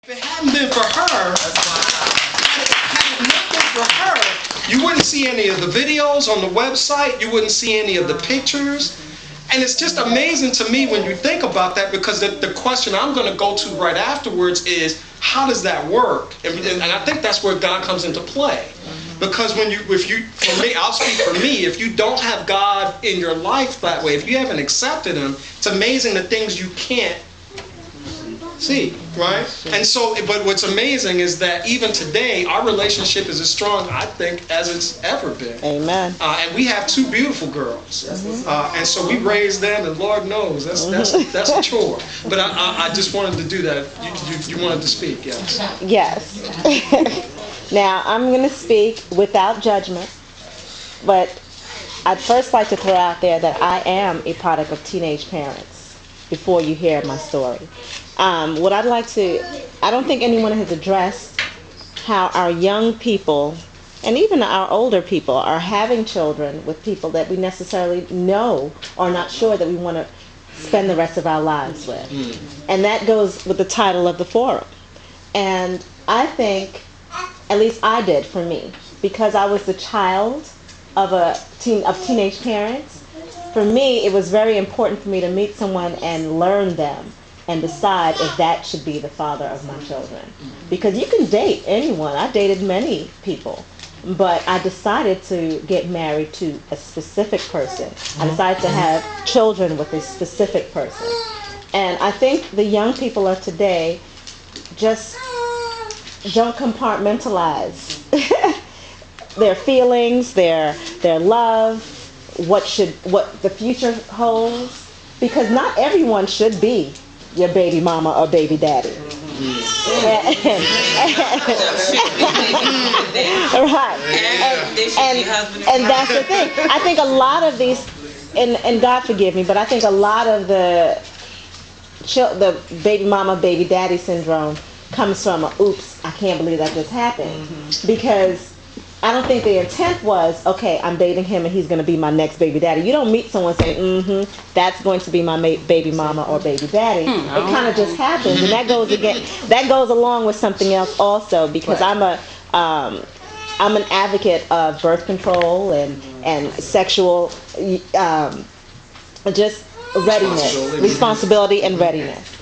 If it hadn't been for her, had it not been for her, you wouldn't see any of the videos on the website, you wouldn't see any of the pictures. And it's just amazing to me when you think about that, because the question I'm going to go to right afterwards is, how does that work? And I think that's where God comes into play. Because for me, I'll speak for me, if you don't have God in your life that way, if you haven't accepted Him, it's amazing the things you can't see, right? And so, but what's amazing is that even today, our relationship is as strong, I think, as it's ever been. Amen. And we have two beautiful girls, and so we raised them, and Lord knows that's a chore. But I just wanted to do that. You wanted to speak, yes? Yes. Now I'm going to speak without judgment, but I'd first like to throw out there that I am a product of teenage parents. Before you hear my story. What I'd like to, I don't think anyone has addressed how our young people, and even our older people, are having children with people that we necessarily know or not sure that we want to spend the rest of our lives with. And that goes with the title of the forum. And I think, at least I did for me, because I was the child of teenage parents. For me, it was very important for me to meet someone and learn them and decide if that should be the father of my children. Because you can date anyone. I dated many people. But I decided to get married to a specific person. I decided to have children with a specific person. And I think the young people of today just don't compartmentalize their feelings, their love, what the future holds, because not everyone should be your baby mama or baby daddy. Right. And that's the thing. I think a lot of these, and God forgive me, but I think a lot of the baby mama, baby daddy syndrome comes from oops, I can't believe that just happened. Because I don't think the intent was, okay, I'm dating him and he's going to be my next baby daddy. You don't meet someone saying, that's going to be my baby mama or baby daddy. It kind of just happens, and that goes along with something else also, because I'm an advocate of birth control and sexual just readiness, responsibility and readiness.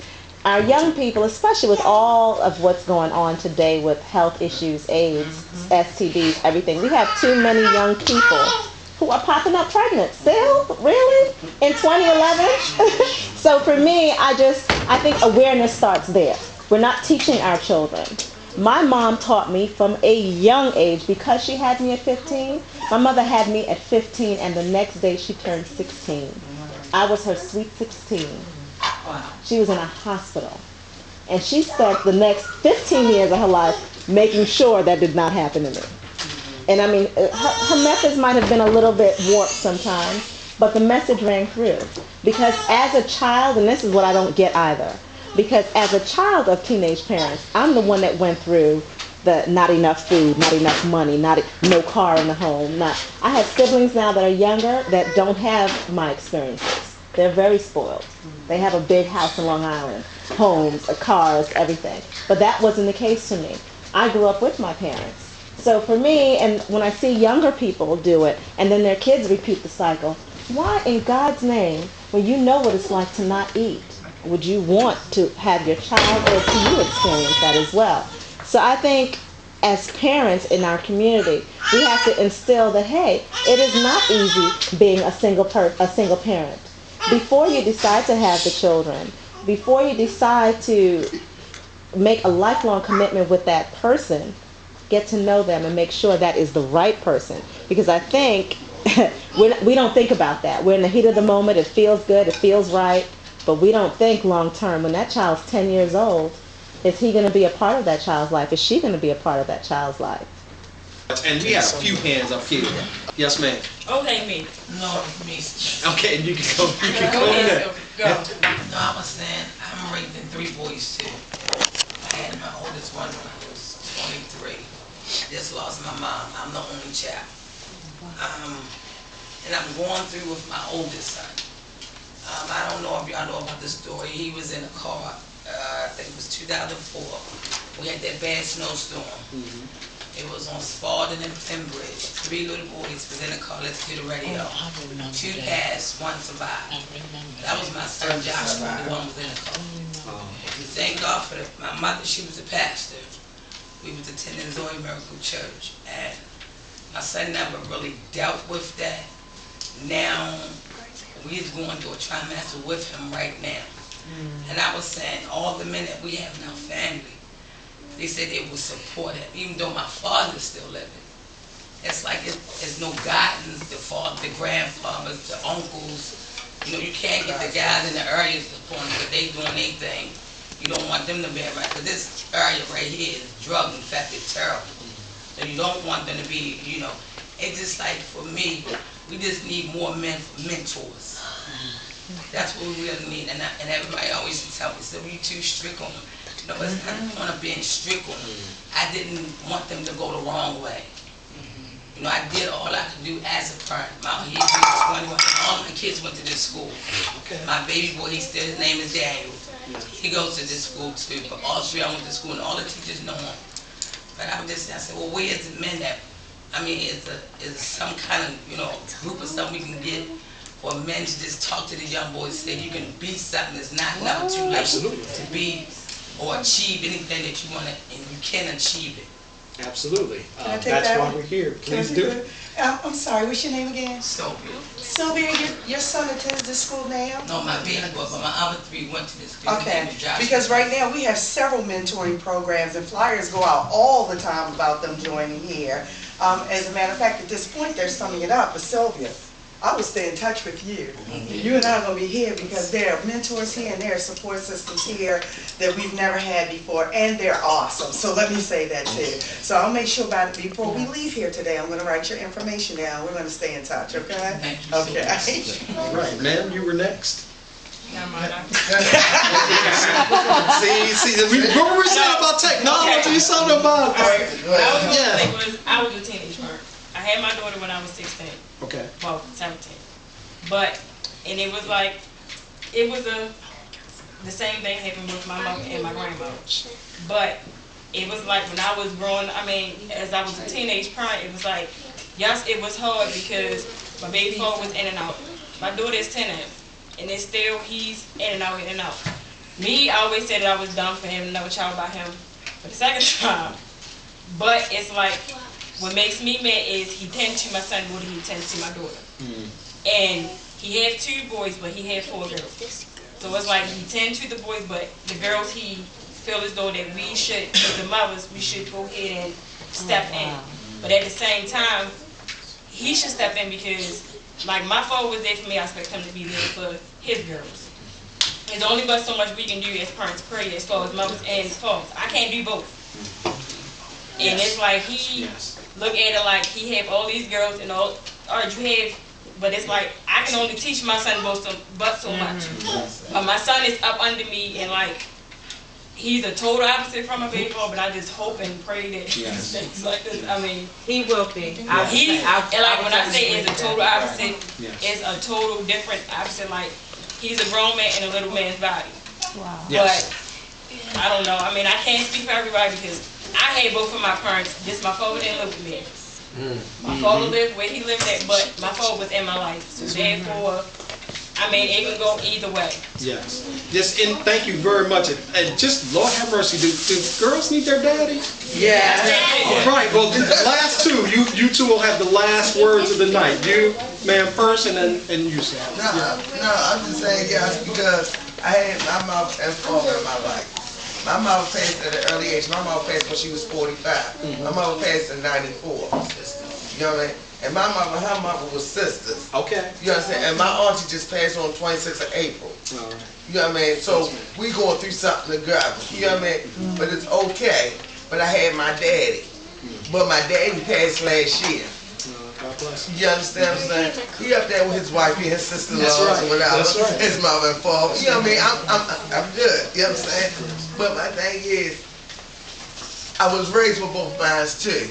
Our young people, especially with all of what's going on today with health issues, AIDS, STDs, everything, we have too many young people who are popping up pregnant. Still? Really? In 2011? So for me, I think awareness starts there. We're not teaching our children. My mom taught me from a young age, because she had me at 15. My mother had me at 15, and the next day she turned 16. I was her sweet 16. She was in a hospital, and she spent the next 15 years of her life making sure that did not happen to me. And I mean, her methods might have been a little bit warped sometimes, but the message rang through. Because as a child, and this is what I don't get either, because as a child of teenage parents, I'm the one that went through the not enough food, not enough money, no car in the home. I have siblings now that are younger that don't have my experiences. They're very spoiled. They have a big house in Long Island, homes, cars, everything. But that wasn't the case to me. I grew up with my parents. So for me, and when I see younger people do it, and then their kids repeat the cycle, why in God's name, when you know what it's like to not eat, would you want to have your child, or do you experience that as well? So I think as parents in our community, we have to instill that, hey, it is not easy being a single parent. Before you decide to have the children, before you decide to make a lifelong commitment with that person, get to know them and make sure that is the right person. Because I think we don't think about that. We're in the heat of the moment. It feels good. It feels right. But we don't think long term. When that child's 10 years old, is he going to be a part of that child's life? Is she going to be a part of that child's life? And we have a few hands up here. Yes, ma'am. Okay, me. No, me. Okay, you can go. You can go in there. Go. No, I was saying, I'm raising 3 boys too. I had my oldest one when I was 23. I just lost my mom. I'm the only child. And I'm going through with my oldest son. I don't know if y'all know about this story. He was in a car think it was 2004. We had that bad snowstorm. It was on Spalding and Pembridge. 3 little boys was in the car, let's do the radio. 2 passed, 1 survived. That was my son Joshua, the one was in the car. Thank God for that. My mother, she was a pastor. We was attending Zoe Miracle Church, and my son never really dealt with that. Now, we is going through a trimester with him right now. And I was saying, all the men that we have in our family, they said they would support him, even though my father's still living. It's like there's no guidance, the father, the grandfathers, the uncles. You know, you can't get the guys in the areas to point because they doing their thing. You don't want them to be around, because this area right here is drug infected, terrible. So you don't want them to be, you know, it's just like for me, we just need more mentors. That's what we really need. And everybody always tell me, so you too strict on them. No, it's not the point of being strict on them. I didn't want them to go the wrong way. You know, I did all I could do as a parent. He was 21, and all my kids went to this school. My baby boy, his name is Daniel. He goes to this school too, but all 3 of them went to school, and all the teachers know him. But I said, well, where is the men that, I mean, is some kind of, you know, group of stuff we can get for men to just talk to the young boys, say you can be something that's never too late to be or achieve anything that you want to, and you can achieve it. Absolutely. That's that why we're here. Please do it. I'm sorry, what's your name again? Sylvia. Sylvia, your son attends this school now? No, my baby boy, but my other 3 went to this school. Okay, because right now we have several mentoring programs and flyers go out all the time about them joining here. As a matter of fact, at this point they're summing it up. But Sylvia, I will stay in touch with you. You and I are going to be here because there are mentors here and there are support systems here that we've never had before, and they're awesome. So let me say that too. So I'll make sure before we leave here today, I'm going to write your information down. We're going to stay in touch, okay? Thank you Okay. so much. All right, ma'am, you were next. No, mine. See, what were we saying about technology? Something about I was a teenage parent. I had my daughter when I was 16. Okay. Well, 17. And it was like, the same thing happened with my mother and my grandmother. But it was like when I was growing, I mean, as I was a teenage parent, it was like, yes, it was hard because my baby father was in and out. My daughter is 10 now, and it's still, he's in and out, in and out. Me, I always said that I was done for him, another child by him for the second time. But it's like, what makes me mad is he tends to my son more than he tends to my daughter. And he had 2 boys, but he had 4 girls. So it's like he tends to the boys, but the girls he feel as though that we should, as the mothers, we should go ahead and step in. But at the same time, he should step in because, like, my father was there for me, I expect him to be there for his girls. There's only but so much we can do as parents, period, as far as mothers and fathers. I can't do both. And it's like he look at it like he have all these girls and all you have, but it's like I can only teach my son but so much. But my son is up under me, and like he's a total opposite from a baby boy, but I just hope and pray that he stays like this. I mean, He will be. when I say it's a total opposite, it's a total different opposite. Like he's a grown man in a little man's body. Wow. But I don't know. I mean, I can't speak for everybody because I had both of my parents. Just my father didn't live with me. My father lived where he lived at, but my father was in my life. So therefore, I mean, it can go either way. Yes. And thank you very much. And just, Lord have mercy, do girls need their daddy? Yeah. All right, well, the last 2, you 2 will have the last words of the night. You, ma'am, first, and you, Sam. No, I'm just saying yes because I had my mother and father in my life. My mother passed at an early age. My mother passed when she was 45. My mother passed in 94. You know what I mean? And my mother, her mother was sisters. Okay. You understand? And my auntie just passed on 26th of April. All right. You know what I mean? So we going through something together. You know what I mean? But it's okay. But I had my daddy. But my daddy passed last year. God bless him. You understand what I'm saying? He up there with his wife and his sister-in-law or whatever. That's right. His mother and father. You know what I mean? I'm good. You understand? But my thing is, I was raised with both minds too.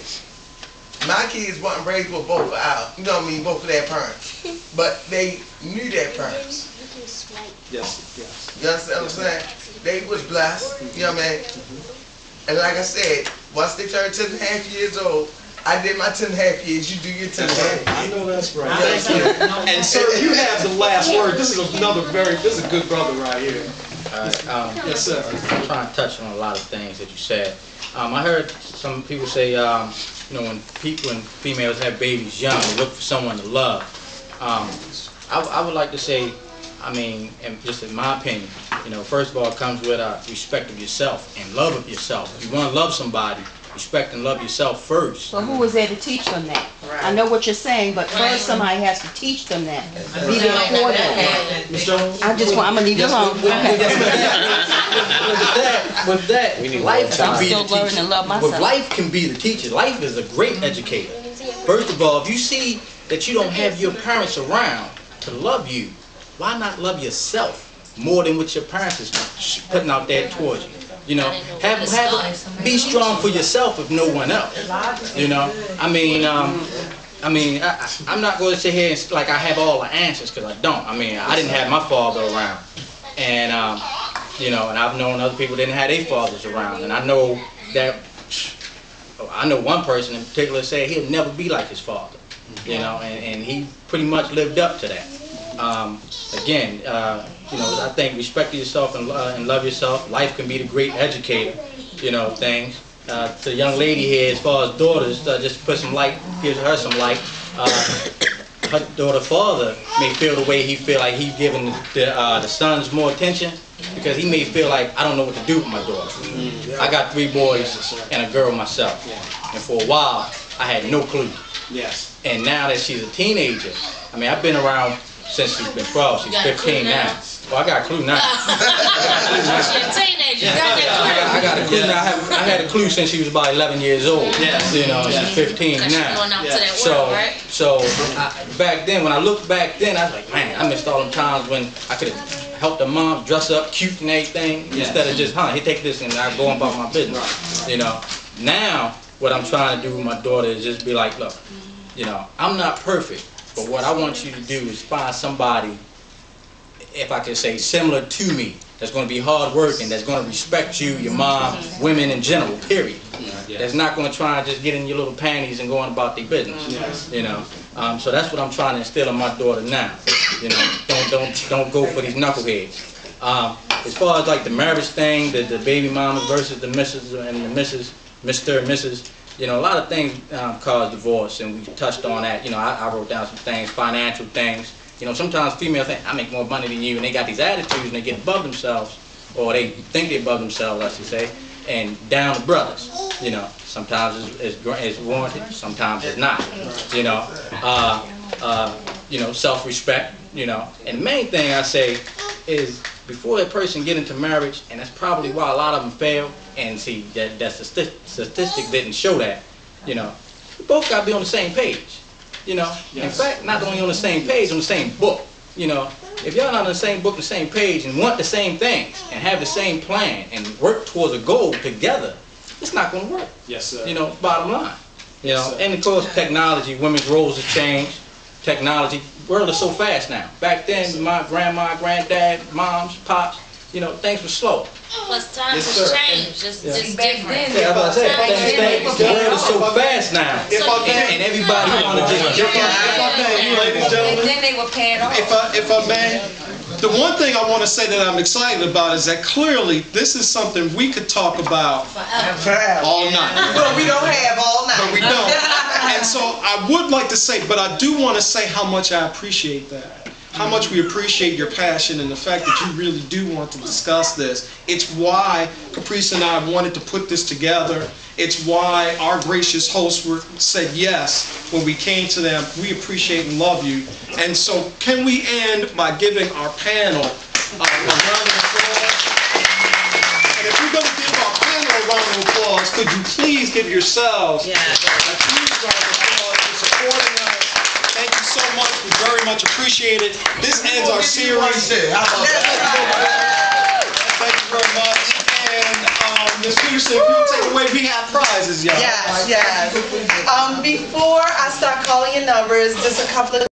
My kids weren't raised with both of our, you know what I mean, both of their parents. But they knew their parents. Yes. You understand what I'm saying? they was blessed, you know what I mean? And like I said, once they turned 10.5 years old, I did my 10.5 years, you do your 10.5. I know that's right. Thank you. And sir, you have the last word. This is this is a good brother right here. Yes, sir. I'm trying to touch on a lot of things that you said. I heard some people say, you know, when people and females have babies young, they look for someone to love. I would like to say, I mean, and just in my opinion, you know, first of all, it comes with respect of yourself and love of yourself. If you want to love somebody, respect and love yourself first. So who was there to teach them that? Right. I know what you're saying, but first somebody has to teach them that. Be there for them. I'm gonna leave you alone. With that, life can be still the learning teacher. to love myself. But life can be the teacher. Life is a great educator. First of all, if you see that you don't have your parents around to love you, why not love yourself more than what your parents is putting out there towards you? You know, be strong for yourself if no one else. You know, I'm not going to sit here and like I have all the answers, because I don't. I mean, I didn't have my father around, and you know, and I've known other people didn't have their fathers around, and I know that. I know one person in particular said he'll never be like his father. You know, and he pretty much lived up to that. Again, you know, I think respect yourself and love yourself. Life can be the great educator, you know, things. To the young lady here, as far as daughters, just put some light, gives her some light. Her daughter's father may feel the way he feel like he's giving the sons more attention, because he may feel like, I don't know what to do with my daughter. I got 3 boys and a girl myself, and for a while I had no clue. Yes. And now that she's a teenager, I mean, I've been around since she's been 12. She's 15 now. Well, I got a clue now. She's a teenager. I got a clue now. I had a clue since she was about 11 years old. Yes. You know, she's 15 now. So back then, when I looked back then, I was like, man, I missed all them times when I could have helped the mom dress up cute and everything, instead of just, here, take this, and I go on about my business. You know, now what I'm trying to do with my daughter is just be like, look, you know, I'm not perfect, but what I want you to do is find somebody, if I could say, similar to me, that's going to be hard working, that's going to respect you, your mom, women in general, period. That's not going to try and just get in your little panties and go on about their business. You know, so that's what I'm trying to instill in my daughter now. You know, don't go for these knuckleheads. As far as like the marriage thing, the baby mamas versus the missus and the missus, Mr. and Mrs., you know, a lot of things cause divorce, and we touched on that. You know, I wrote down some things, financial things. You know, sometimes females think, I make more money than you, and they got these attitudes, and they get above themselves, or they think they're above themselves, I should say, and down to brothers. You know, sometimes it's warranted, sometimes it's not. You know, self-respect. You know, and the main thing I say is, before a person get into marriage, and that's probably why a lot of them fail, and see, that statistic didn't show that, you know, we both got to be on the same page, you know. In fact, not only on the same page, on the same book, you know. If y'all not on the same book, the same page, and want the same things, and have the same plan, and work towards a goal together, it's not going to work. Yes, sir. You know, bottom line. You know, and of course, technology, women's roles have changed. Technology, world is so fast now. Back then, my grandma, granddad, moms, pops, you know, things were slow. Plus times have changed. It's different. Yeah, that's what I said. The world is so fast now, and everybody want to just jump on. Ladies and gentlemen, And then they were paying off. if I may, the one thing I want to say that I'm excited about is that clearly this is something we could talk about all night. But we don't have all night. But we don't. And so I would like to say, but I do want to say how much I appreciate that. How much we appreciate your passion and the fact that you really do want to discuss this. It's why Caprice and I wanted to put this together. It's why our gracious hosts said yes when we came to them. We appreciate and love you. And so can we end by giving our panel a round of applause? And if you're going to give our panel a round of applause, could you please give yourselves a huge round of applause for supporting us. Thank you so much. We very much appreciate it. This ends our series. Thank you very much. And Ms. Peterson, if you would take away, we have prizes, y'all. Yes. Before I start calling your numbers, just a couple of